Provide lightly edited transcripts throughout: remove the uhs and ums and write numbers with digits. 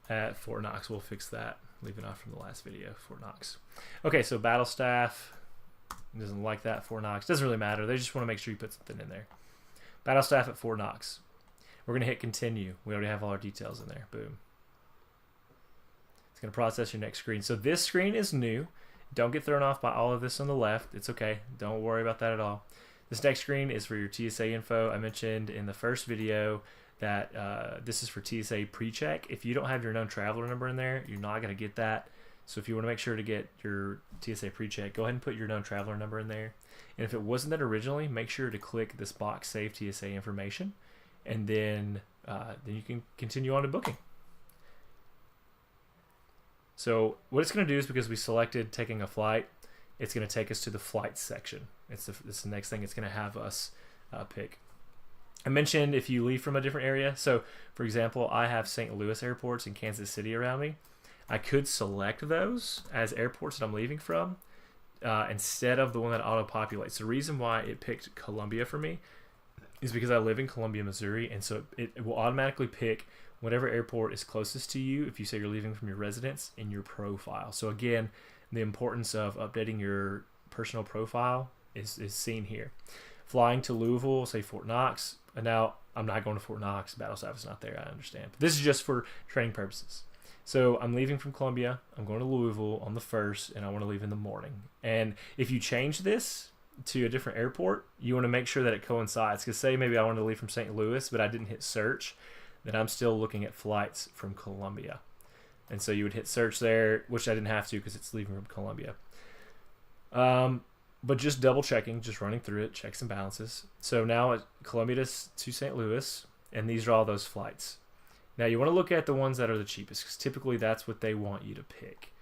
at Fort Knox. We'll fix that, leaving off from the last video, Fort Knox. Okay, so battle staff doesn't like that. Fort Knox doesn't really matter. They just want to make sure you put something in there. Battle staff at Fort Knox. We're gonna hit continue. We already have all our details in there. Boom. It's gonna process your next screen. So this screen is new. Don't get thrown off by all of this on the left. It's okay. Don't worry about that at all. This next screen is for your TSA info. I mentioned in the first video that this is for TSA pre-check. If you don't have your known traveler number in there, you're not going to get that. So if you want to make sure to get your TSA pre-check, go ahead and put your known traveler number in there. And if it wasn't that originally, make sure to click this box, Save TSA Information, and then you can continue on to booking. So what it's going to do is, because we selected taking a flight, it's going to take us to the flights section. It's the next thing it's going to have us pick. I mentioned if you leave from a different area. So for example, I have St. Louis airports and Kansas City around me. I could select those as airports that I'm leaving from instead of the one that auto-populates. The reason why it picked Columbia for me is because I live in Columbia, Missouri, and so it will automatically pick whatever airport is closest to you if you say you're leaving from your residence in your profile. So again, the importance of updating your personal profile is seen here. Flying to Louisville, say Fort Knox. And now I'm not going to Fort Knox. Battle staff is not there, I understand. But this is just for training purposes. So I'm leaving from Columbia. I'm going to Louisville on the 1st, and I want to leave in the morning. And if you change this to a different airport, you want to make sure that it coincides. Because say maybe I wanted to leave from St. Louis, but I didn't hit search, then I'm still looking at flights from Columbia. And so you would hit search there, which I didn't have to because it's leaving from Columbia. But just double checking, just running through it, checks and balances. So now at Columbia to St. Louis, and these are all those flights. Now you want to look at the ones that are the cheapest, because typically that's what they want you to pick.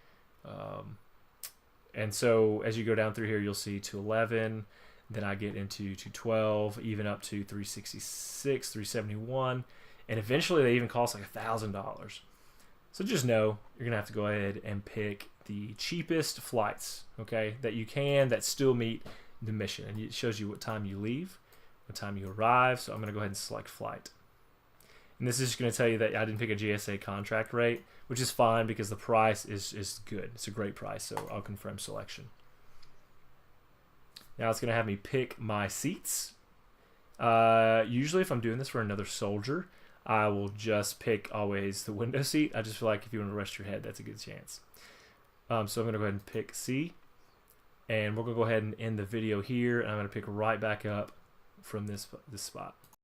And so as you go down through here, you'll see 211, then I get into 212, even up to 366, 371, and eventually they even cost like $1,000. So just know you're going to have to go ahead and pick the cheapest flights, okay, that you can, that still meet the mission. And it shows you what time you leave, what time you arrive. So I'm going to go ahead and select flight. And this is just going to tell you that I didn't pick a GSA contract rate, which is fine because the price is good. It's a great price, so I'll confirm selection. Now it's going to have me pick my seats. Usually if I'm doing this for another soldier, I will just pick always the window seat. I just feel like if you want to rest your head, that's a good chance. So I'm going to go ahead and pick C. And we're going to go ahead and end the video here. And I'm going to pick right back up from this spot.